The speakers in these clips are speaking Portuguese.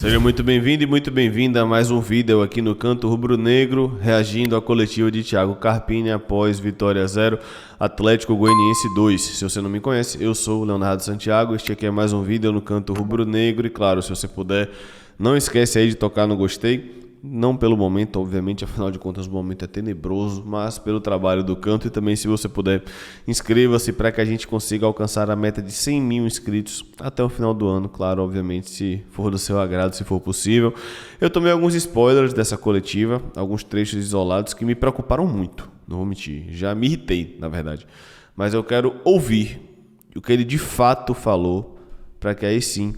Seja muito bem-vindo e muito bem-vinda a mais um vídeo aqui no Canto Rubro-Negro, reagindo à coletiva de Thiago Carpini após Vitória 0, Atlético Goianiense 2. Se você não me conhece, eu sou o Leonardo Santiago, este aqui é mais um vídeo no Canto Rubro-Negro e claro, se você puder, não esquece aí de tocar no gostei. Não pelo momento, obviamente, afinal de contas o momento é tenebroso, mas pelo trabalho do Canto e também, se você puder, inscreva-se para que a gente consiga alcançar a meta de 100 mil inscritos até o final do ano, claro, obviamente, se for do seu agrado, se for possível. Eu tomei alguns spoilers dessa coletiva, alguns trechos isolados que me preocuparam muito, não vou mentir, já me irritei, na verdade, mas eu quero ouvir o que ele de fato falou para que aí sim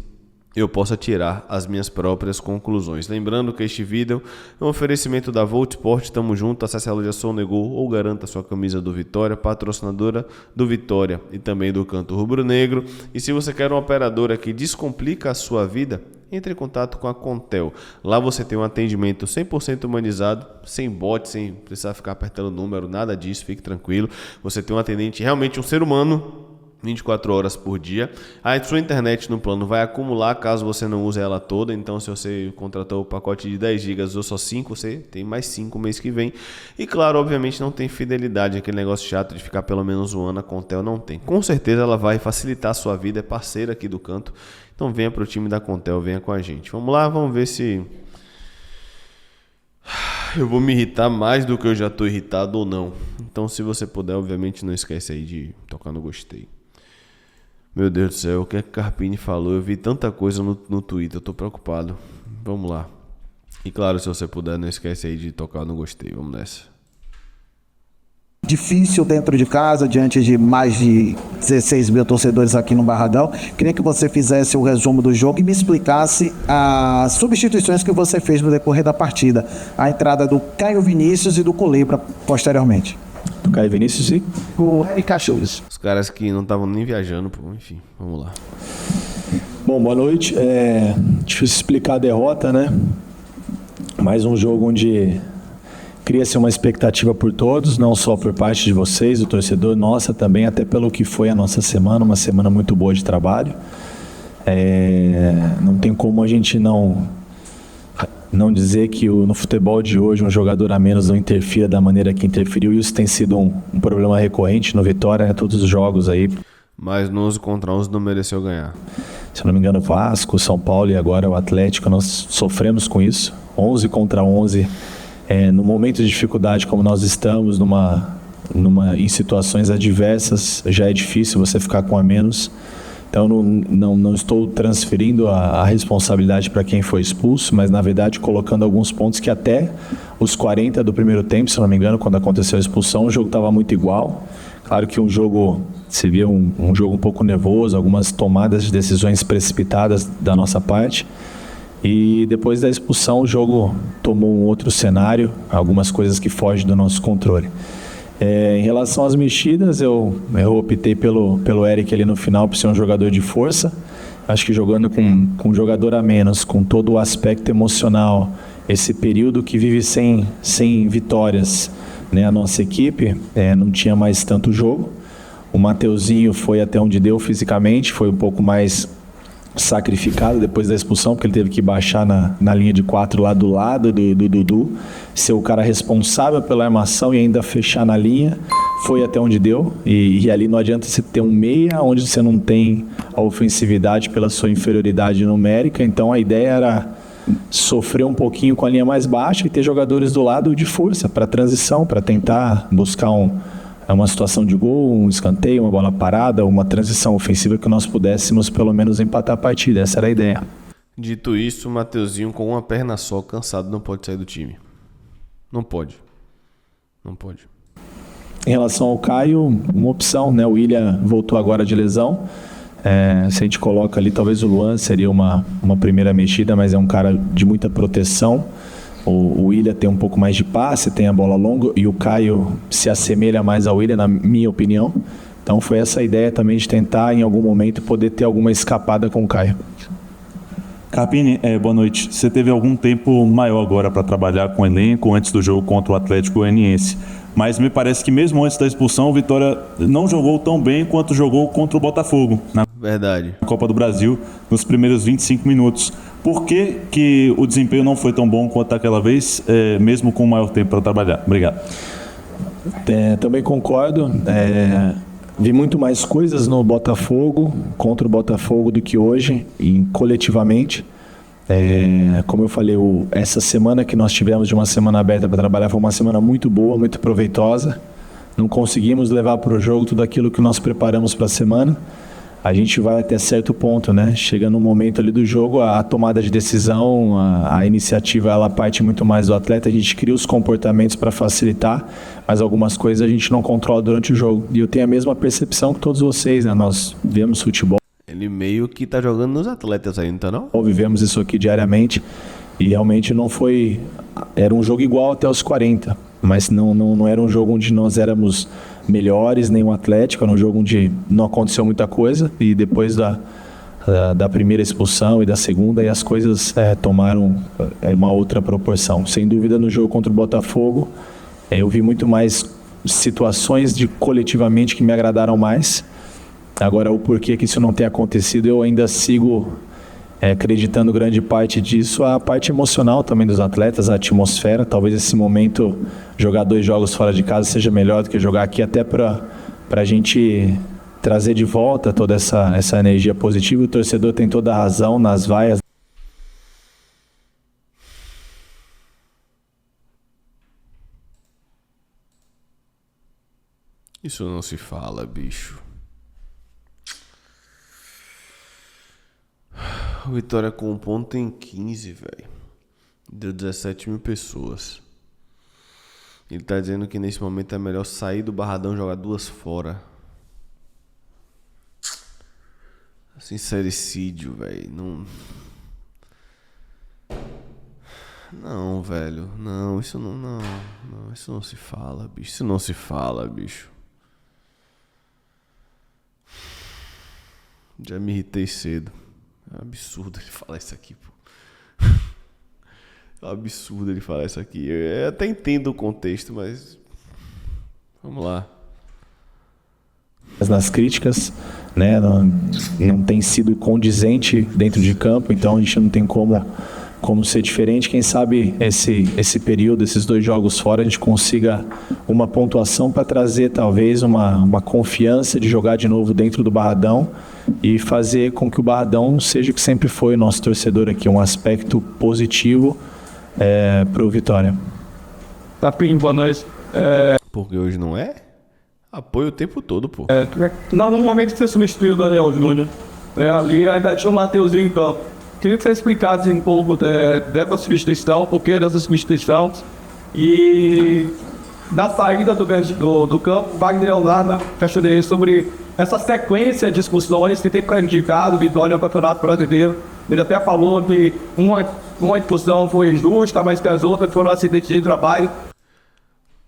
eu possa tirar as minhas próprias conclusões. Lembrando que este vídeo é um oferecimento da Volt Sport, tamo junto, acesse a loja Sonegol ou garanta sua camisa do Vitória, patrocinadora do Vitória e também do Canto Rubro-Negro. E se você quer uma operadora que descomplica a sua vida, entre em contato com a Contel. Lá você tem um atendimento 100% humanizado, sem bot, sem precisar ficar apertando o número, nada disso, fique tranquilo. Você tem um atendente, realmente um ser humano, 24 horas por dia. A sua internet no plano vai acumular caso você não use ela toda. Então, se você contratou o pacote de 10 GB ou só 5, você tem mais 5 mês que vem. E claro, obviamente não tem fidelidade, aquele negócio chato de ficar pelo menos um ano, a Contel não tem. Com certeza ela vai facilitar a sua vida, é parceira aqui do Canto. Então venha para o time da Contel, venha com a gente. Vamos lá, vamos ver se eu vou me irritar mais do que eu já estou irritado ou não. Então, se você puder, obviamente não esquece aí de tocar no gostei. Meu Deus do céu, o que é que Carpini falou? Eu vi tanta coisa no Twitter, eu tô preocupado. Vamos lá. E claro, se você puder, não esquece aí de tocar no gostei. Vamos nessa. Difícil dentro de casa, diante de mais de 16 mil torcedores aqui no Barradão. Queria que você fizesse o resumo do jogo e me explicasse as substituições que você fez no decorrer da partida. A entrada do Caio Vinícius e do Culebra posteriormente. Do Caio Vinícius e o Eric Cachorros. Os caras que não estavam nem viajando, pô, enfim, vamos lá. Bom, boa noite. Difícil explicar a derrota, né? Mais um jogo onde cria-se uma expectativa por todos, não só por parte de vocês, do torcedor, nossa também, até pelo que foi a nossa semana, uma semana muito boa de trabalho. Não tem como a gente não dizer que no futebol de hoje um jogador a menos não interfira da maneira que interferiu, e isso tem sido um problema recorrente no Vitória, né? Todos os jogos aí. Mas no 11 contra 11 não mereceu ganhar. Se eu não me engano, Vasco, São Paulo e agora o Atlético, nós sofremos com isso. 11 contra 11, no momento de dificuldade como nós estamos, em situações adversas, já é difícil você ficar com a menos. Então, não estou transferindo a responsabilidade para quem foi expulso, mas, na verdade, colocando alguns pontos que até os 40 do primeiro tempo, se não me engano, quando aconteceu a expulsão, o jogo estava muito igual. Claro que se via um jogo um pouco nervoso, algumas tomadas de decisões precipitadas da nossa parte. E depois da expulsão, o jogo tomou um outro cenário, algumas coisas que fogem do nosso controle. Em relação às mexidas, eu optei pelo Eric ali no final por ser um jogador de força. Acho que jogando com um jogador a menos, com todo o aspecto emocional, esse período que vive sem vitórias, né, a nossa equipe não tinha mais tanto jogo. O Mateuzinho foi até onde deu fisicamente, foi um pouco mais sacrificado depois da expulsão, porque ele teve que baixar na linha de 4 lá do lado do Dudu, ser o cara responsável pela armação e ainda fechar na linha. Foi até onde deu, e ali não adianta você ter um meia onde você não tem a ofensividade pela sua inferioridade numérica. Então a ideia era sofrer um pouquinho com a linha mais baixa e ter jogadores do lado de força para transição, para tentar buscar uma situação de gol, um escanteio, uma bola parada, uma transição ofensiva que nós pudéssemos pelo menos empatar a partida. Essa era a ideia. Dito isso, o Mateuzinho com uma perna só, cansado, não pode sair do time. Não pode. Não pode. Em relação ao Caio, uma opção, né? O William voltou agora de lesão. Se a gente coloca ali, talvez o Luan seria uma primeira mexida, mas é um cara de muita proteção. O William tem um pouco mais de passe, tem a bola longa, e o Caio se assemelha mais ao William, na minha opinião. Então foi essa a ideia também de tentar, em algum momento, poder ter alguma escapada com o Caio. Carpini, boa noite. Você teve algum tempo maior agora para trabalhar com o elenco antes do jogo contra o Atlético Goianiense. Mas me parece que mesmo antes da expulsão, o Vitória não jogou tão bem quanto jogou contra o Botafogo na Verdade. Copa do Brasil nos primeiros 25 minutos. Por que o desempenho não foi tão bom quanto aquela vez, mesmo com maior tempo para trabalhar? Obrigado. Também concordo. Vi muito mais coisas no Botafogo, contra o Botafogo, do que hoje, coletivamente. Como eu falei, essa semana que nós tivemos de uma semana aberta para trabalhar foi uma semana muito boa, muito proveitosa. Não conseguimos levar para o jogo tudo aquilo que nós preparamos para a semana. A gente vai até certo ponto, né? Chega no momento ali do jogo, a tomada de decisão, a iniciativa, ela parte muito mais do atleta. A gente cria os comportamentos para facilitar, mas algumas coisas a gente não controla durante o jogo. E eu tenho a mesma percepção que todos vocês, né? Nós vemos futebol. Ele meio que tá jogando nos atletas aí, não tá não? Vivemos isso aqui diariamente e realmente não foi... Era um jogo igual até os 40, mas não era um jogo onde nós éramos melhores, nem um Atlético, era um jogo onde não aconteceu muita coisa e depois da primeira expulsão e da segunda, e as coisas tomaram uma outra proporção. Sem dúvida, no jogo contra o Botafogo, eu vi muito mais situações coletivamente que me agradaram mais. Agora, o porquê que isso não tem acontecido, eu ainda sigo acreditando grande parte disso, a parte emocional também dos atletas, a atmosfera. Talvez esse momento, jogar 2 jogos fora de casa seja melhor do que jogar aqui, até para a gente trazer de volta toda essa energia positiva. O torcedor tem toda a razão nas vaias. Isso não se fala, bicho. O Vitória com 1 ponto tem 15, velho. Deu 17 mil pessoas. Ele tá dizendo que nesse momento é melhor sair do Barradão e jogar 2 fora. Sincericídio, velho. Não, velho. Não, isso não. Isso não se fala, bicho. Isso não se fala, bicho. Já me irritei cedo. É um absurdo ele falar isso aqui, pô. É um absurdo ele falar isso aqui. Eu até entendo o contexto, mas... Vamos lá. Nas críticas, né? Não tem sido condizente dentro de campo, então a gente não tem como ser diferente. Quem sabe esse período, esses 2 jogos fora, a gente consiga uma pontuação para trazer talvez uma confiança de jogar de novo dentro do Barradão e fazer com que o Barradão seja o que sempre foi o nosso torcedor aqui, um aspecto positivo para o Vitória. Tapinho, boa noite. Porque hoje não é? Apoio o tempo todo, pô. No momento que você substituiu o Daniel Júnior, ali ainda tinha o Mateuzinho em campo. Queria que você explicasse um pouco dessa substituição, por que dessa substituição, e da saída do campo, Wagner Leonardo questionei sobre essa sequência de discussões que tem prejudicado o Vitória no Campeonato Brasileiro. Ele até falou que uma discussão foi injusta, mas que as outras foram acidentes de trabalho.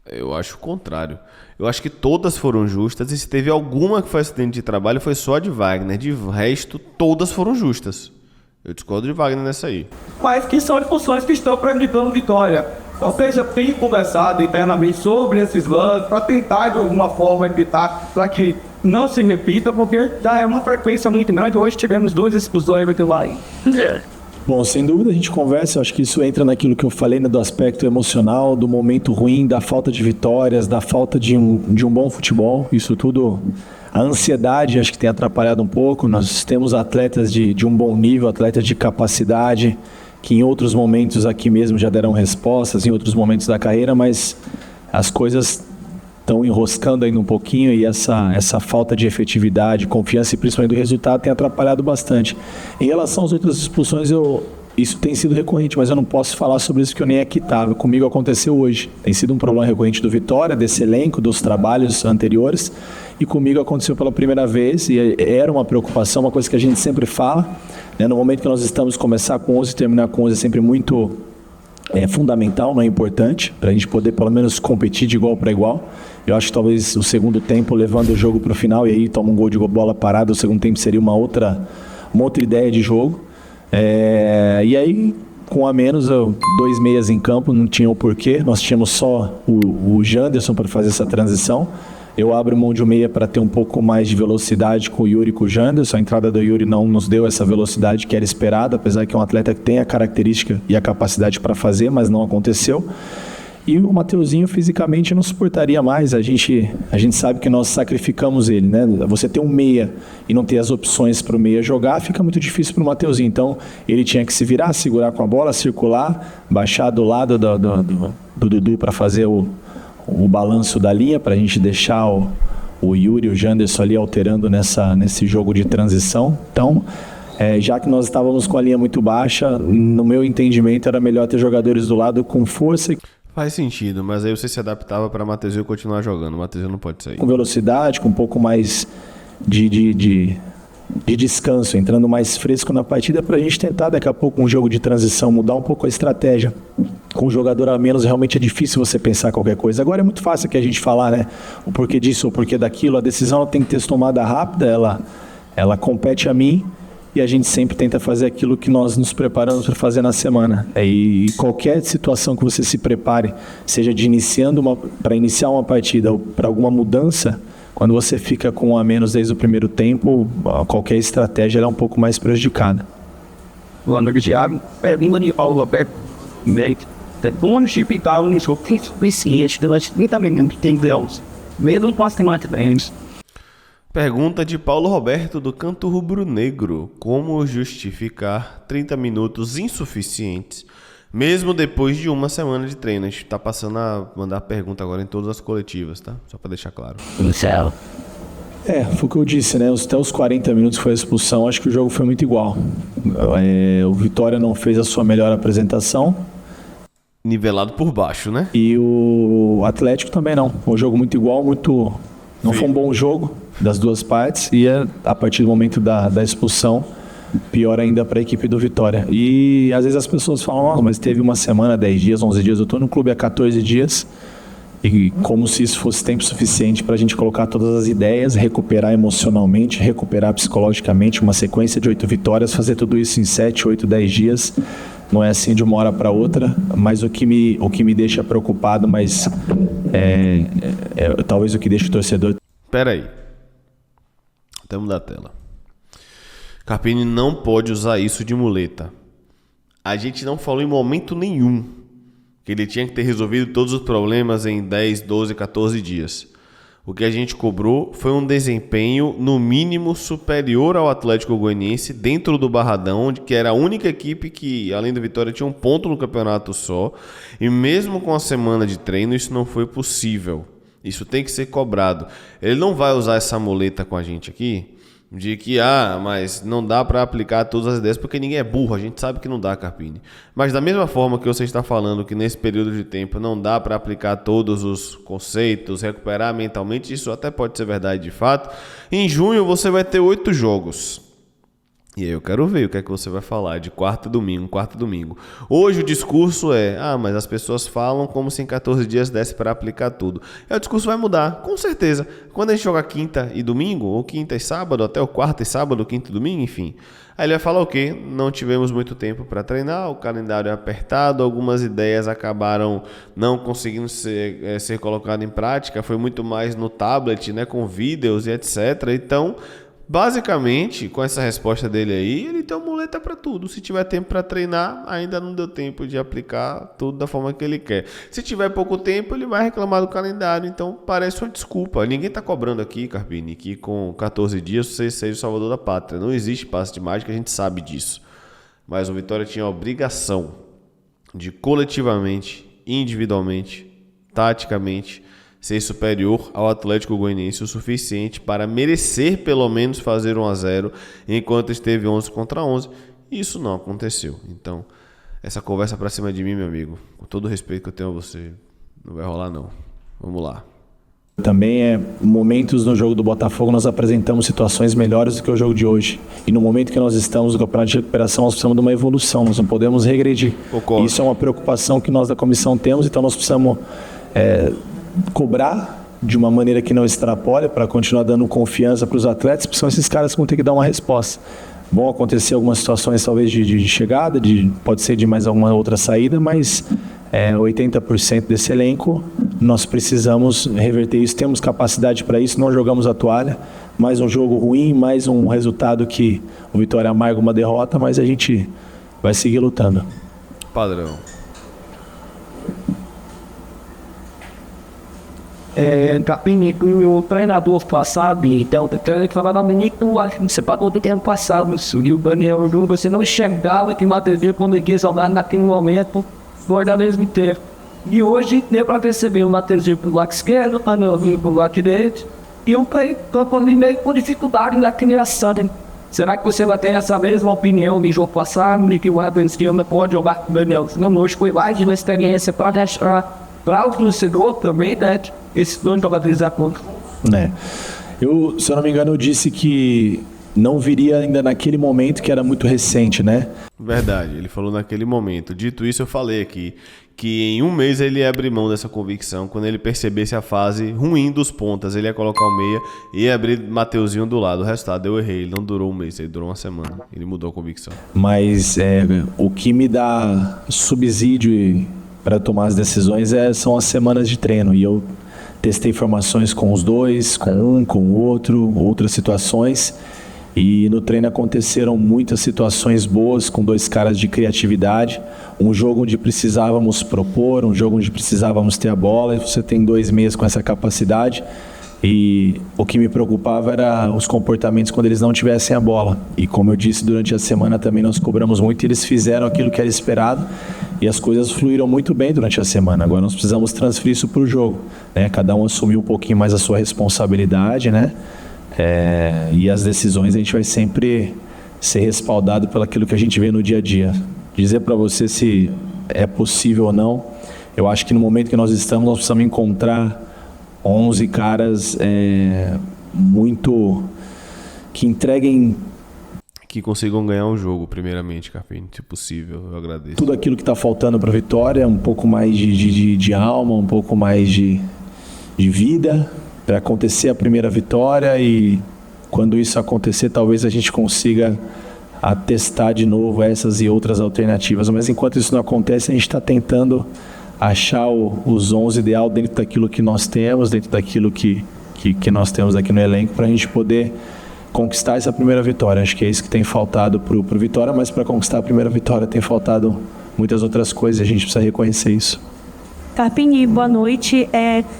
Eu acho o contrário. Eu acho que todas foram justas, e se teve alguma que foi acidente de trabalho, foi só a de Wagner. De resto, todas foram justas. Eu discordo de Wagner nessa aí. Mas que são discussões que estão prejudicando Vitória. Ou seja, tem conversado internamente sobre esses lances para tentar de alguma forma evitar, para que não se repita, porque já é uma frequência muito grande. Hoje tivemos 2 expulsões lá. Bom, sem dúvida a gente conversa, eu acho que isso entra naquilo que eu falei, né, do aspecto emocional, do momento ruim, da falta de vitórias, da falta de um bom futebol. Isso tudo, a ansiedade acho que tem atrapalhado um pouco. Nós temos atletas de um bom nível, atletas de capacidade, que em outros momentos aqui mesmo já deram respostas, em outros momentos da carreira, mas as coisas estão enroscando ainda um pouquinho, e essa falta de efetividade, confiança e principalmente do resultado tem atrapalhado bastante. Em relação às outras expulsões, isso tem sido recorrente, mas eu não posso falar sobre isso porque eu nem é quitável. Comigo aconteceu hoje. Tem sido um problema recorrente do Vitória, desse elenco, dos trabalhos anteriores, e comigo aconteceu pela primeira vez, e era uma preocupação, uma coisa que a gente sempre fala, né? No momento que nós estamos, começar com 11 e terminar com 11 é sempre muito fundamental, não é importante, para a gente poder pelo menos competir de igual para igual. Eu acho que talvez o segundo tempo, levando o jogo para o final, e aí toma um gol de bola parada, o segundo tempo seria uma outra ideia de jogo. E aí, com a menos, 2 meias em campo, não tinha o porquê. Nós tínhamos só o Janderson para fazer essa transição. Eu abro mão de um meia para ter um pouco mais de velocidade com o Yuri e com o Janderson. A entrada do Yuri não nos deu essa velocidade que era esperada, apesar que é um atleta que tem a característica e a capacidade para fazer, mas não aconteceu. E o Mateuzinho fisicamente não suportaria mais. A gente sabe que nós sacrificamos ele, né? Você ter um meia e não ter as opções para o meia jogar, fica muito difícil para o Mateuzinho. Então, ele tinha que se virar, segurar com a bola, circular, baixar do lado do Dudu para fazer o balanço da linha, para a gente deixar o Yuri e o Janderson ali alterando nesse jogo de transição. Então, já que nós estávamos com a linha muito baixa, no meu entendimento era melhor ter jogadores do lado com força. Faz sentido, mas aí você se adaptava para Mateuzinho continuar jogando. O Mateuzinho não pode sair. Com velocidade, com um pouco mais de descanso, entrando mais fresco na partida para a gente tentar daqui a pouco um jogo de transição, mudar um pouco a estratégia. Com um jogador a menos realmente é difícil você pensar qualquer coisa. Agora é muito fácil aqui a gente falar, né? O porquê disso, o porquê daquilo. A decisão ela tem que ter tomada rápida, ela compete a mim. E a gente sempre tenta fazer aquilo que nós nos preparamos para fazer na semana. E qualquer situação que você se prepare, seja para iniciar uma partida ou para alguma mudança, quando você fica com um a menos desde o primeiro tempo, qualquer estratégia é um pouco mais prejudicada. O André Thiago, pergunta de Paulo Roberto, como justificar um jogo suficiente durante 30 minutos tem Deus, mesmo com as temáticas. Pergunta de Paulo Roberto do Canto Rubro-Negro. Como justificar 30 minutos insuficientes, mesmo depois de uma semana de treino? A gente tá passando a mandar pergunta agora em todas as coletivas, tá? Só para deixar claro. Foi o que eu disse, né? Até os 40 minutos foi a expulsão, acho que o jogo foi muito igual. O Vitória não fez a sua melhor apresentação. Nivelado por baixo, né? E o Atlético também não. Foi um jogo muito igual, não foi um bom jogo das duas partes, e a partir do momento da expulsão, pior ainda para a equipe do Vitória. E às vezes as pessoas falam, mas teve uma semana, 10 dias, 11 dias, eu estou no clube há 14 dias, e como se isso fosse tempo suficiente para a gente colocar todas as ideias, recuperar emocionalmente, recuperar psicologicamente, uma sequência de 8 vitórias, fazer tudo isso em 7, 8, 10 dias. Não é assim de uma hora para outra, mas o que me deixa preocupado, mas talvez o que deixa o torcedor... Pera aí. Até mudar a tela. Carpini não pode usar isso de muleta. A gente não falou em momento nenhum que ele tinha que ter resolvido todos os problemas em 10, 12, 14 dias. O que a gente cobrou foi um desempenho no mínimo superior ao Atlético Goianiense dentro do Barradão, que era a única equipe que, além do Vitória, tinha um ponto no campeonato só. E mesmo com a semana de treino, isso não foi possível. Isso tem que ser cobrado. Ele não vai usar essa muleta com a gente aqui de que, mas não dá para aplicar todas as ideias porque ninguém é burro. A gente sabe que não dá, Carpini. Mas da mesma forma que você está falando que nesse período de tempo não dá para aplicar todos os conceitos, recuperar mentalmente, isso até pode ser verdade de fato. Em junho você vai ter 8 jogos. E aí eu quero ver o que é que você vai falar de quarto e domingo. Hoje o discurso mas as pessoas falam como se em 14 dias desse para aplicar tudo. O discurso vai mudar, com certeza. Quando a gente joga quinta e domingo, ou quinta e sábado, até o quarto e sábado, quinta e domingo, enfim. Aí ele vai falar o quê? Não tivemos muito tempo para treinar, o calendário é apertado, algumas ideias acabaram não conseguindo ser colocadas em prática, foi muito mais no tablet, né, com vídeos e etc. Então... basicamente, com essa resposta dele aí, ele tem uma muleta para tudo. Se tiver tempo para treinar, ainda não deu tempo de aplicar tudo da forma que ele quer. Se tiver pouco tempo, ele vai reclamar do calendário. Então, parece uma desculpa. Ninguém está cobrando aqui, Carpini, que com 14 dias você seja o salvador da pátria. Não existe passe de mágica, a gente sabe disso. Mas o Vitória tinha a obrigação de coletivamente, individualmente, taticamente, ser superior ao Atlético Goianiense o suficiente para merecer pelo menos fazer 1-0 enquanto esteve 11 contra 11. Isso não aconteceu. Então, essa conversa para cima de mim, meu amigo, com todo o respeito que eu tenho a você, não vai rolar não. Vamos lá. Também momentos no jogo do Botafogo nós apresentamos situações melhores do que o jogo de hoje. E no momento que nós estamos no campeonato de recuperação, nós precisamos de uma evolução, nós não podemos regredir. Isso é uma preocupação que nós da comissão temos, então nós precisamos... cobrar de uma maneira que não extrapole para continuar dando confiança para os atletas, porque são esses caras que vão ter que dar uma resposta. Vão acontecer algumas situações talvez de chegada, pode ser de mais alguma outra saída, mas 80% desse elenco nós precisamos reverter isso, temos capacidade para isso, não jogamos a toalha. Mais um jogo ruim, mais um resultado que o Vitória amarga uma derrota, mas a gente vai seguir lutando. Padrão. Capini, o treinador passado, então, o treinador que falava bonito, você pagou do tempo passado, e o Daniel Júnior, você não enxergava que o Matheus, quando ele quis jogar naquele momento, foi da mesma tempo. E hoje, deu para perceber o Matheus pro lado esquerdo, o Anelzinho pro lado direito, e um campo meio com dificuldade na criação. Será que você vai ter essa mesma opinião do jogo passado, de que o Evans pode jogar com o Daniel? Não, hoje foi mais de uma experiência para deixar para o torcedor também, né? Esses dois jogadores a conta. Se eu não me engano, eu disse que não viria ainda naquele momento que era muito recente, né? Verdade, ele falou naquele momento. Dito isso, eu falei aqui que em um mês ele ia abrir mão dessa convicção. Quando ele percebesse a fase ruim dos pontas, ele ia colocar o meia e ia abrir Mateuzinho do lado. O resultado eu errei, ele não durou um mês, ele durou uma semana. Ele mudou a convicção. Mas o que me dá subsídio para tomar as decisões são as semanas de treino. E eu testei formações com os dois, com um, com o outro, outras situações. E no treino aconteceram muitas situações boas com dois caras de criatividade. Um jogo onde precisávamos propor, um jogo onde precisávamos ter a bola. E você tem 2 meses com essa capacidade. E o que me preocupava era os comportamentos quando eles não tivessem a bola. E como eu disse, durante a semana também nós cobramos muito e eles fizeram aquilo que era esperado. E as coisas fluíram muito bem durante a semana. Agora nós precisamos transferir isso para o jogo, né? Cada um assumiu um pouquinho mais a sua responsabilidade, né? E as decisões a gente vai sempre ser respaldado pelo aquilo que a gente vê no dia a dia. Dizer para você se é possível ou não, eu acho que no momento que nós estamos, nós precisamos encontrar 11 caras muito que entreguem, que consigam ganhar um jogo, primeiramente, Carpini, se possível, eu agradeço. Tudo aquilo que está faltando para a Vitória, um pouco mais de alma, um pouco mais de vida, para acontecer a primeira vitória. E quando isso acontecer, talvez a gente consiga testar de novo essas e outras alternativas. Mas enquanto isso não acontece, a gente está tentando achar os 11 ideal dentro daquilo que nós temos, dentro daquilo que nós temos aqui no elenco, para a gente poder conquistar essa primeira vitória. Acho que é isso que tem faltado pro Vitória, mas para conquistar a primeira vitória tem faltado muitas outras coisas e a gente precisa reconhecer isso. Carpini, boa noite.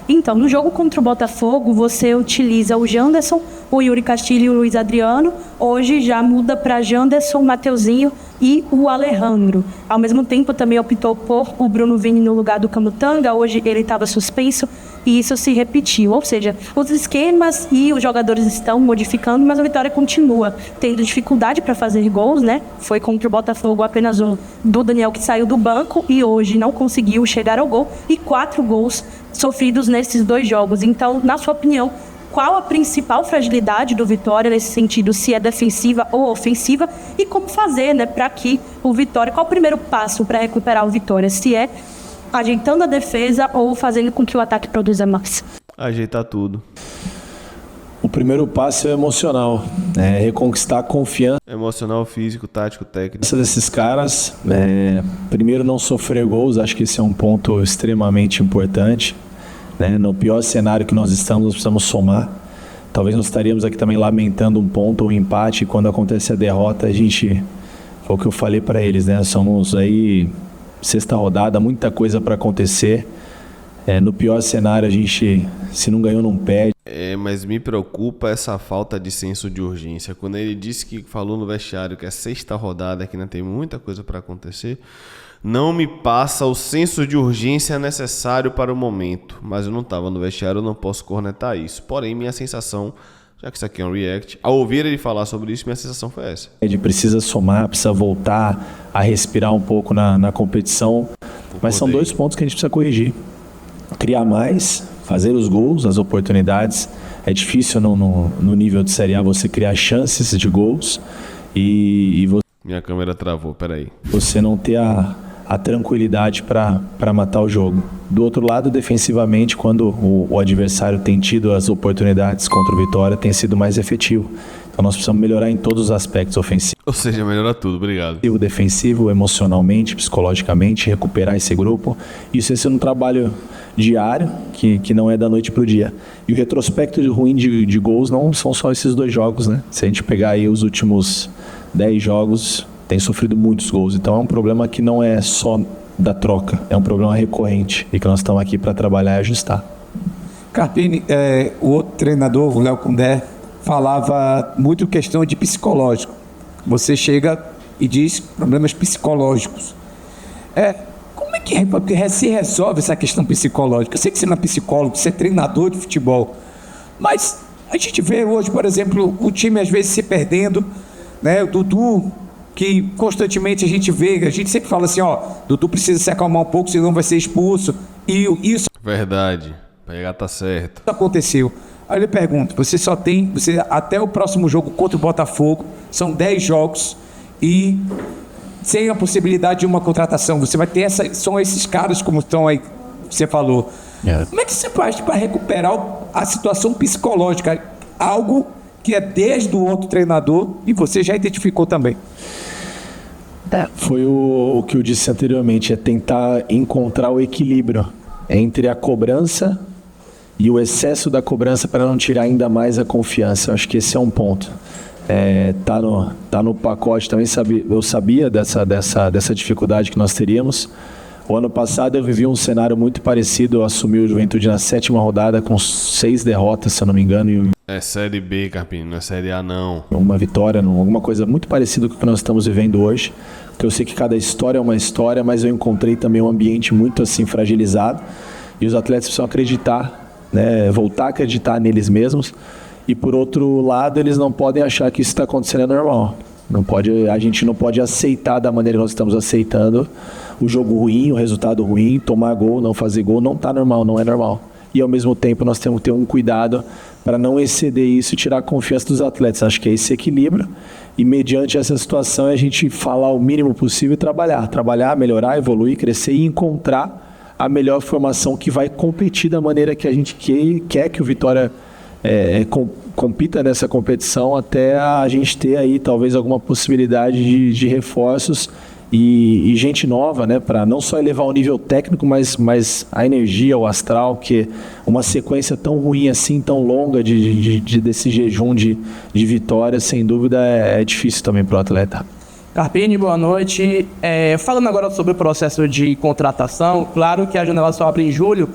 Então, no jogo contra o Botafogo, você utiliza o Janderson, o Yuri Castilho e o Luiz Adriano. Hoje já muda para Janderson, Mateuzinho e o Alejandro. Ao mesmo tempo, também optou por o Bruno Vini no lugar do Camutanga. Hoje ele estava suspenso e isso se repetiu. Ou seja, os esquemas e os jogadores estão modificando, mas a Vitória continua tendo dificuldade para fazer gols, né? Foi contra o Botafogo apenas um do Daniel que saiu do banco e hoje não conseguiu chegar ao gol. E 4 gols sofridos nesses 2 jogos. Então, na sua opinião, qual a principal fragilidade do Vitória nesse sentido, se é defensiva ou ofensiva, e como fazer, né, para que o Vitória, qual o primeiro passo para recuperar o Vitória, se é ajeitando a defesa ou fazendo com que o ataque produza mais? Ajeitar tudo. O primeiro passo é emocional, reconquistar a confiança. Emocional, físico, tático, técnico. Desses caras, primeiro não sofrer gols, acho que esse é um ponto extremamente importante. No pior cenário que nós estamos, nós precisamos somar. Talvez nós estaríamos aqui também lamentando um ponto ou um empate. Quando acontece a derrota, a gente, foi o que eu falei para eles, né? Somos aí 6ª rodada, muita coisa para acontecer. No pior cenário, a gente, se não ganhou, não perde. Mas me preocupa essa falta de senso de urgência. Quando ele disse que falou no vestiário que é 6ª rodada, que ainda tem muita coisa para acontecer, não me passa o senso de urgência necessário para o momento. Mas eu não estava no vestiário, eu não posso cornetar isso. Porém, minha sensação, já que isso aqui é um react, ao ouvir ele falar sobre isso, minha sensação foi essa. Ele precisa somar, precisa voltar a respirar um pouco na competição. Mas são 2 pontos que a gente precisa corrigir. Criar mais, fazer os gols, as oportunidades. É difícil no nível de Série A você criar chances de gols e você... Minha câmera travou, peraí. Você não ter a tranquilidade para matar o jogo. Do outro lado, defensivamente, quando o adversário tem tido as oportunidades contra o Vitória, tem sido mais efetivo. Então nós precisamos melhorar em todos os aspectos ofensivos. Ou seja, melhora tudo, obrigado. Defensivo, emocionalmente, psicologicamente, recuperar esse grupo. Isso é um trabalho diário, que não é da noite para o dia. E o retrospecto ruim de gols não são só esses 2 jogos, né? Se a gente pegar aí os últimos 10 jogos, tem sofrido muitos gols. Então é um problema que não é só da troca, é um problema recorrente e que nós estamos aqui para trabalhar e ajustar. Carpini, o outro treinador, o Léo Condé, falava muito questão de psicológico. Você chega e diz problemas psicológicos. Como é que se resolve essa questão psicológica? Eu sei que você não é psicólogo, você é treinador de futebol, mas a gente vê hoje, por exemplo, o time às vezes se perdendo, né? O Dudu, que constantemente a gente sempre fala assim, Dudu precisa se acalmar um pouco, senão vai ser expulso, e isso Verdade, pegar tá certo. aconteceu. Aí ele pergunta, você até o próximo jogo contra o Botafogo, são 10 jogos, e sem a possibilidade de uma contratação, você vai ter são esses caras como estão aí, você falou. Como é que você faz para recuperar a situação psicológica? Algo que é desde o outro treinador e você já identificou também. Foi o que eu disse anteriormente, é tentar encontrar o equilíbrio entre a cobrança e o excesso da cobrança para não tirar ainda mais a confiança. Eu acho que esse é um ponto. Tá no pacote também, eu sabia dessa dificuldade que nós teríamos. O ano passado eu vivi um cenário muito parecido, eu assumi o Juventude na 7ª rodada com 6 derrotas, se eu não me engano. É Série B, Carpini, não é Série A não. Uma vitória, alguma coisa muito parecida com o que nós estamos vivendo hoje. Porque eu sei que cada história é uma história, mas eu encontrei também um ambiente muito assim fragilizado. E os atletas precisam acreditar, né, voltar a acreditar neles mesmos. E por outro lado, eles não podem achar que isso está acontecendo é normal. A gente não pode aceitar da maneira que nós estamos aceitando o jogo ruim, o resultado ruim, tomar gol, não fazer gol, não está normal, não é normal. E ao mesmo tempo nós temos que ter um cuidado para não exceder isso e tirar a confiança dos atletas. Acho que é esse equilíbrio e mediante essa situação é a gente falar o mínimo possível e trabalhar, melhorar, evoluir, crescer e encontrar a melhor formação que vai competir da maneira que a gente quer que o Vitória compita nessa competição, até a gente ter aí talvez alguma possibilidade de reforços e gente nova, né, para não só elevar o nível técnico, mas a energia, o astral, que uma sequência tão ruim assim, tão longa desse jejum de vitórias, sem dúvida é difícil também para o atleta. Carpini, boa noite. Falando agora sobre o processo de contratação, claro que a janela só abre em julho,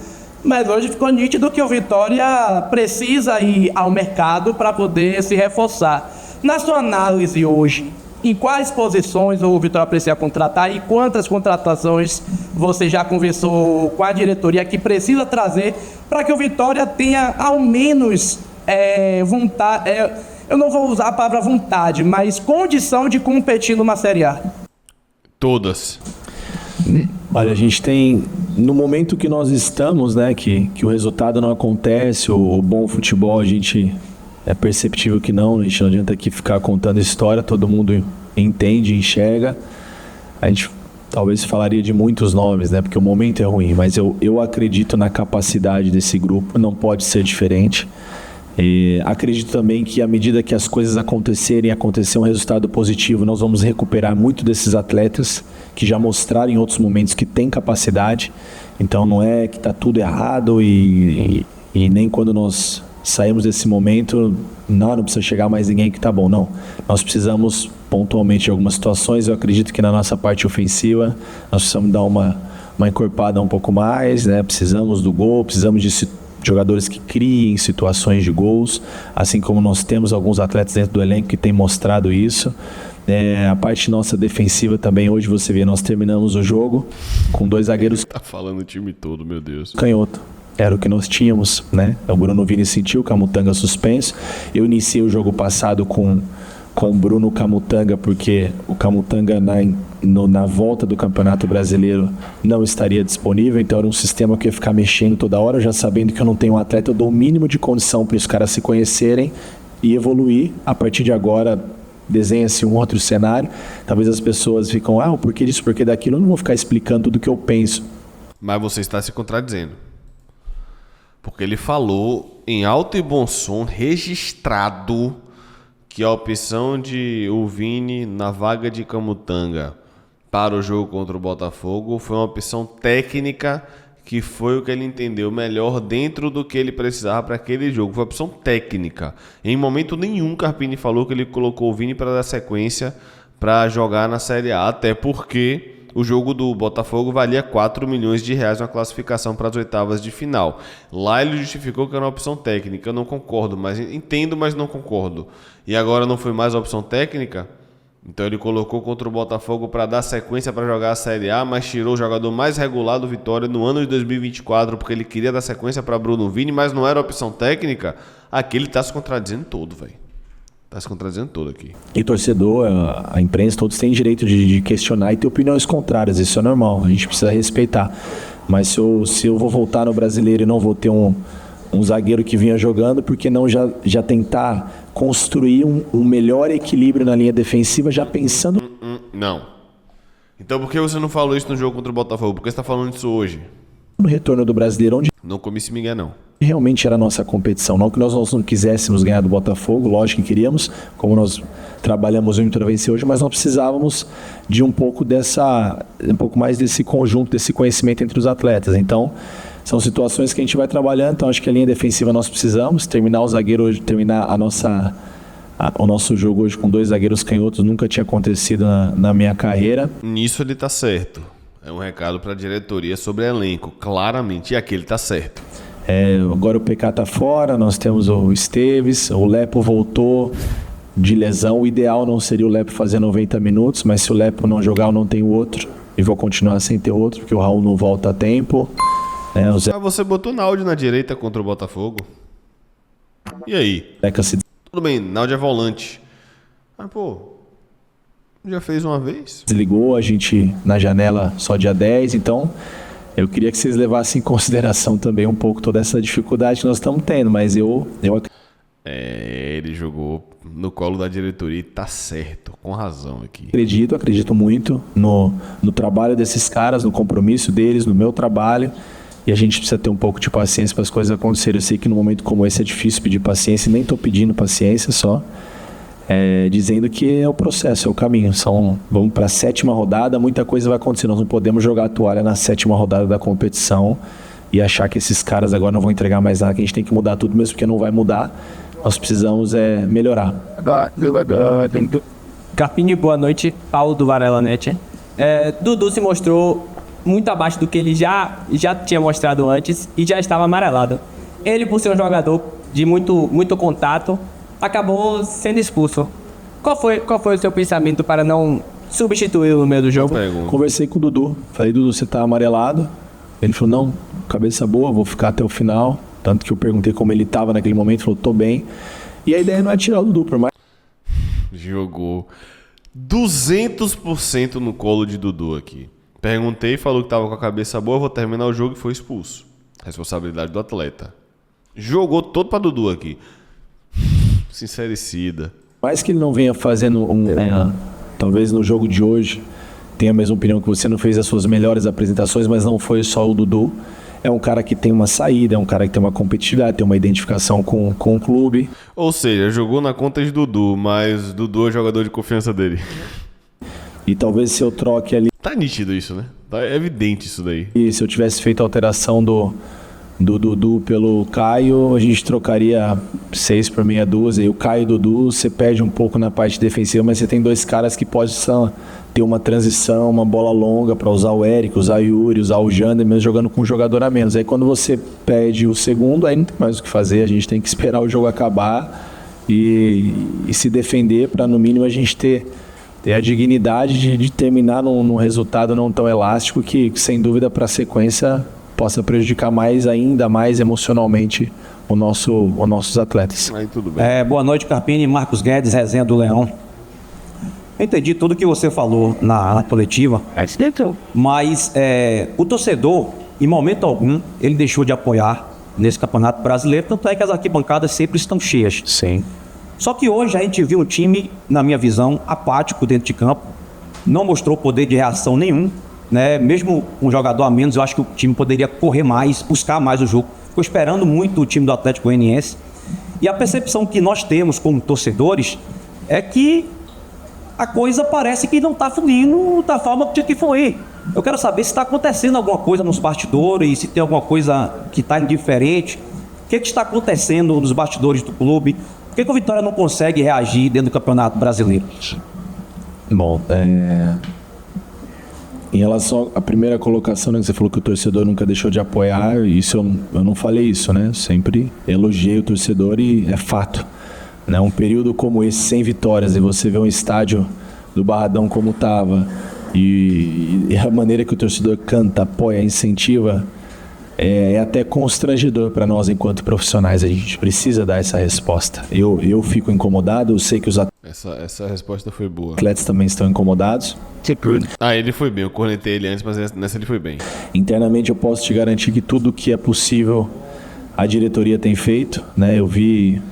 mas hoje ficou nítido que o Vitória precisa ir ao mercado para poder se reforçar. Na sua análise hoje, em quais posições o Vitória precisa contratar e quantas contratações você já conversou com a diretoria que precisa trazer para que o Vitória tenha ao menos vontade, eu não vou usar a palavra vontade, mas condição de competir numa Série A? Todas. Olha, a gente tem, no momento que nós estamos, né, que o resultado não acontece, o bom futebol, a gente é perceptível que não, a gente não adianta aqui ficar contando história, todo mundo entende, enxerga. A gente talvez falaria de muitos nomes, né, porque o momento é ruim, mas eu acredito na capacidade desse grupo, não pode ser diferente. E acredito também que à medida que as coisas acontecer um resultado positivo, nós vamos recuperar muito desses atletas que já mostraram em outros momentos que têm capacidade. Então não é que está tudo errado e nem quando nós saímos desse momento, não precisa chegar mais ninguém que está bom, não. Nós precisamos pontualmente em algumas situações, eu acredito que na nossa parte ofensiva nós precisamos dar uma encorpada um pouco mais, né? Precisamos do gol, precisamos de jogadores que criem situações de gols, assim como nós temos alguns atletas dentro do elenco que têm mostrado isso. A parte nossa defensiva também, hoje você vê, nós terminamos o jogo com 2 zagueiros. Tá falando o time todo, meu Deus. Canhoto. Era o que nós tínhamos, né? O Bruno Vini sentiu, o Camutanga suspenso. Eu iniciei o jogo passado com o Bruno Camutanga, porque o Camutanga na volta do Campeonato Brasileiro não estaria disponível, então era um sistema que eu ia ficar mexendo toda hora, já sabendo que eu não tenho um atleta, eu dou o mínimo de condição para os caras se conhecerem e evoluir. A partir de agora, desenha-se um outro cenário. Talvez as pessoas ficam, por que disso, por que daquilo. Eu não vou ficar explicando tudo o que eu penso. Mas você está se contradizendo. Porque ele falou em alto e bom som, registrado, que a opção de o Vini na vaga de Camutanga para o jogo contra o Botafogo foi uma opção técnica, que foi o que ele entendeu melhor dentro do que ele precisava para aquele jogo. Foi uma opção técnica. Em momento nenhum, Carpini falou que ele colocou o Vini para dar sequência para jogar na Série A, até porque o jogo do Botafogo valia 4 milhões de reais na classificação para as oitavas de final. Lá ele justificou que era uma opção técnica. Eu não concordo, mas entendo, mas não concordo. E agora não foi mais a opção técnica? Então ele colocou contra o Botafogo para dar sequência para jogar a Série A, mas tirou o jogador mais regular do Vitória no ano de 2024, porque ele queria dar sequência para Bruno Vini, mas não era opção técnica. Aqui ele está se contradizendo todo, velho. Está se contradizendo todo aqui. E torcedor, a imprensa, todos têm direito de questionar e ter opiniões contrárias. Isso é normal, a gente precisa respeitar. Mas se eu vou voltar no Brasileiro e não vou ter um zagueiro que vinha jogando, por que não já tentar construir um melhor equilíbrio na linha defensiva, já pensando... Não. Então por que você não falou isso no jogo contra o Botafogo? Por que você está falando isso hoje? No retorno do Brasileiro, onde... Não comi esse migué, não. Realmente era a nossa competição. Não que nós não quiséssemos ganhar do Botafogo, lógico que queríamos, como nós trabalhamos muito para vencer hoje, mas nós precisávamos de um pouco mais desse conjunto, desse conhecimento entre os atletas. Então, são situações que a gente vai trabalhando. Então, acho que a linha defensiva nós precisamos terminar o zagueiro hoje, terminar o nosso jogo hoje com 2 zagueiros canhotos, nunca tinha acontecido na minha carreira. Nisso ele tá certo. É um recado para a diretoria sobre elenco, claramente. E aqui ele tá certo. Agora o PK tá fora, nós temos o Esteves, o Lepo voltou de lesão. O ideal não seria o Lepo fazer 90 minutos, mas se o Lepo não jogar, eu não tenho outro. E vou continuar sem ter outro, porque o Raul não volta a tempo. Mas você botou Naldi na direita contra o Botafogo. E aí? Tudo bem, Naldi é volante. Mas, já fez uma vez? Desligou a gente na janela só dia 10, então eu queria que vocês levassem em consideração também um pouco toda essa dificuldade que nós estamos tendo, mas ele jogou no colo da diretoria e tá certo, com razão aqui. Acredito muito no trabalho desses caras, no compromisso deles, no meu trabalho, e a gente precisa ter um pouco de paciência para as coisas acontecerem. Eu sei que num momento como esse é difícil pedir paciência, e nem estou pedindo paciência, só dizendo que é o processo, é o caminho. Vamos para a 7ª rodada, muita coisa vai acontecer. Nós não podemos jogar a toalha na 7ª rodada da competição e achar que esses caras agora não vão entregar mais nada, que a gente tem que mudar tudo mesmo, porque não vai mudar. Nós precisamos melhorar. Carpini, boa noite. Paulo do Varela Net. Dudu se mostrou muito abaixo do que ele já tinha mostrado antes e já estava amarelado. Ele, por ser um jogador de muito contato, acabou sendo expulso. Qual foi o seu pensamento para não substituí-lo no meio do jogo? Conversei com o Dudu. Falei, Dudu, você tá amarelado? Ele falou, não, cabeça boa, vou ficar até o final. Tanto que eu perguntei como ele tava naquele momento, falou, tô bem. E a ideia não é tirar o Dudu, por mais... Jogou 200% no colo de Dudu aqui. Perguntei, falou que tava com a cabeça boa, vou terminar o jogo e foi expulso. Responsabilidade do atleta. Jogou todo pra Dudu aqui. Sincericida. Mais que ele não venha fazendo talvez no jogo de hoje tenha a mesma opinião que você, não fez as suas melhores apresentações, mas não foi só o Dudu. É um cara que tem uma saída, é um cara que tem uma competitividade, tem uma identificação com o clube. Ou seja, jogou na conta de Dudu, mas Dudu é o jogador de confiança dele. E talvez se eu troque ali... Tá nítido isso, né? Tá evidente isso daí. E se eu tivesse feito a alteração do Dudu pelo Caio, a gente trocaria 6 por meia dúzia. E o Caio e o Dudu, você perde um pouco na parte defensiva, mas você tem 2 caras que possam ter uma transição, uma bola longa para usar o Eric, usar o Yuri, usar o Jander, mesmo jogando com um jogador a menos. Aí quando você perde o segundo, aí não tem mais o que fazer. A gente tem que esperar o jogo acabar e se defender para, no mínimo, a gente ter a dignidade de terminar num resultado não tão elástico que sem dúvida, para a sequência, possa prejudicar ainda mais emocionalmente os nossos atletas. Aí tudo bem. Boa noite, Carpini, Marcos Guedes, resenha do Leão. Eu entendi tudo que você falou na coletiva, mas o torcedor, em momento algum, ele deixou de apoiar nesse Campeonato Brasileiro, tanto é que as arquibancadas sempre estão cheias. Sim. Só que hoje a gente viu um time, na minha visão, apático dentro de campo, não mostrou poder de reação nenhum, né? Mesmo com um jogador a menos, eu acho que o time poderia correr mais, buscar mais o jogo. Ficou esperando muito o time do Atlético Goianiense. E a percepção que nós temos como torcedores é que a coisa parece que não está fluindo da forma que tinha que fluir. Eu quero saber se está acontecendo alguma coisa nos bastidores, se tem alguma coisa que está indiferente. O que está acontecendo nos bastidores do clube? Por que o Vitória não consegue reagir dentro do Campeonato Brasileiro? Bom, em relação à primeira colocação, né, que você falou que o torcedor nunca deixou de apoiar, isso eu não falei isso, né? Eu sempre elogiei o torcedor e é fato. Né? Um período como esse, sem vitórias, e você vê um estádio do Barradão como estava, e a maneira que o torcedor canta, apoia, incentiva, é até constrangedor para nós enquanto profissionais. A gente precisa dar essa resposta. Eu fico incomodado, eu sei que os Essa resposta foi boa. atletas também estão incomodados. Ele foi bem. Eu cornetei ele antes, mas nessa ele foi bem. Internamente eu posso te garantir que tudo que é possível a diretoria tem feito, né? Eu vi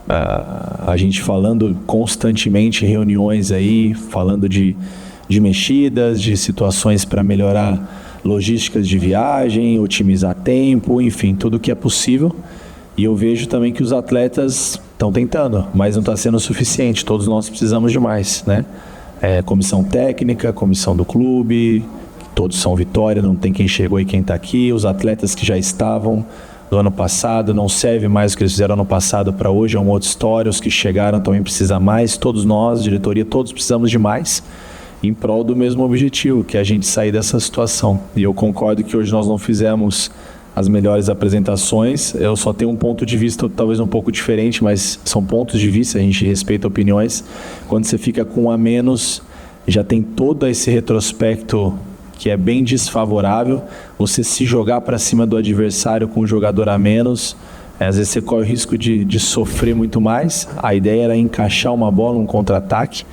a gente falando constantemente em reuniões aí, falando de mexidas, de situações para melhorar logísticas de viagem, otimizar tempo, enfim, tudo que é possível. E eu vejo também que os atletas estão tentando, mas não está sendo o suficiente. Todos nós precisamos de mais, né? Comissão técnica, comissão do clube, todos são Vitória, não tem quem chegou e quem está aqui. Os atletas que já estavam do ano passado, não serve mais o que eles fizeram ano passado para hoje, é uma outra história. Os que chegaram também precisam mais. Todos nós, diretoria, todos precisamos de mais, em prol do mesmo objetivo, que é a gente sair dessa situação. E eu concordo que hoje nós não fizemos as melhores apresentações. Eu só tenho um ponto de vista talvez um pouco diferente, mas são pontos de vista, a gente respeita opiniões. Quando você fica com um a menos, já tem todo esse retrospecto que é bem desfavorável. Você se jogar para cima do adversário com um jogador a menos, às vezes você corre o risco de sofrer muito mais. A ideia era encaixar uma bola, um contra-ataque.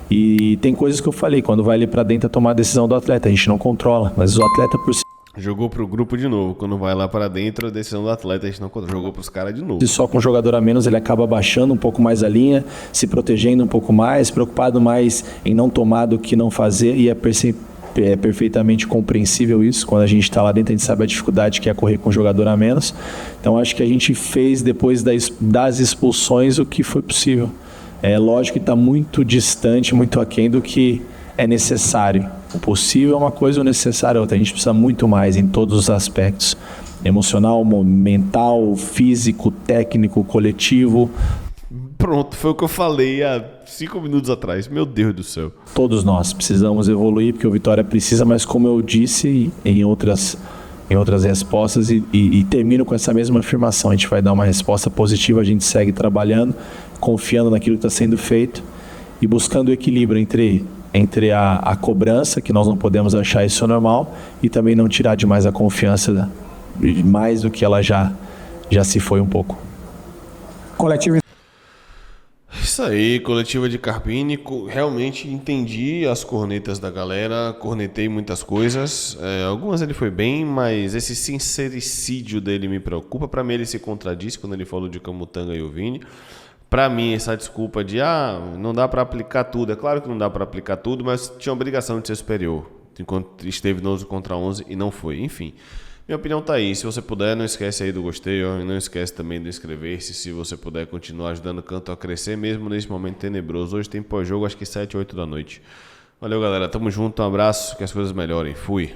E tem coisas que eu falei, quando vai ali para dentro é tomar a decisão do atleta, a gente não controla, mas o atleta por si Jogou pro grupo de novo. Quando vai lá para dentro, a decisão do atleta, a gente não jogou pros caras de novo. só com um jogador a menos, ele acaba baixando um pouco mais a linha, se protegendo um pouco mais, preocupado mais em não tomar do que não fazer, e é perfeitamente compreensível isso. Quando a gente está lá dentro, a gente sabe a dificuldade que é correr com um jogador a menos. Então acho que a gente fez, depois das expulsões, o que foi possível. É lógico que está muito distante, muito aquém do que é necessário. O possível é uma coisa, o necessário é outra. A gente precisa muito mais em todos os aspectos. Emocional, mental, físico, técnico, coletivo. Pronto, foi o que eu falei há 5 minutos atrás. Meu Deus do céu. Todos nós precisamos evoluir, porque o Vitória precisa, mas como eu disse em outras respostas, e termino com essa mesma afirmação, a gente vai dar uma resposta positiva, a gente segue trabalhando, confiando naquilo que está sendo feito e buscando o equilíbrio entre a cobrança, que nós não podemos achar isso normal, e também não tirar demais a confiança, mais do que ela já se foi um pouco. Coletivo. Isso aí, coletiva de Carpini. Realmente entendi as cornetas da galera, cornetei muitas coisas. Algumas ele foi bem, mas esse sincericídio dele me preocupa. Pra mim ele se contradisse quando ele falou de Camutanga e o Vini. Pra mim essa desculpa de não dá pra aplicar tudo. É claro que não dá pra aplicar tudo, mas tinha a obrigação de ser superior, enquanto esteve no 11 contra 11 e não foi. Enfim, minha opinião tá aí. Se você puder, não esquece aí do gostei, ó, e não esquece também de inscrever-se, se você puder continuar ajudando o Canto a crescer, mesmo nesse momento tenebroso. Hoje tem pós-jogo, acho que 7, 8 da noite. Valeu, galera. Tamo junto, um abraço, que as coisas melhorem. Fui.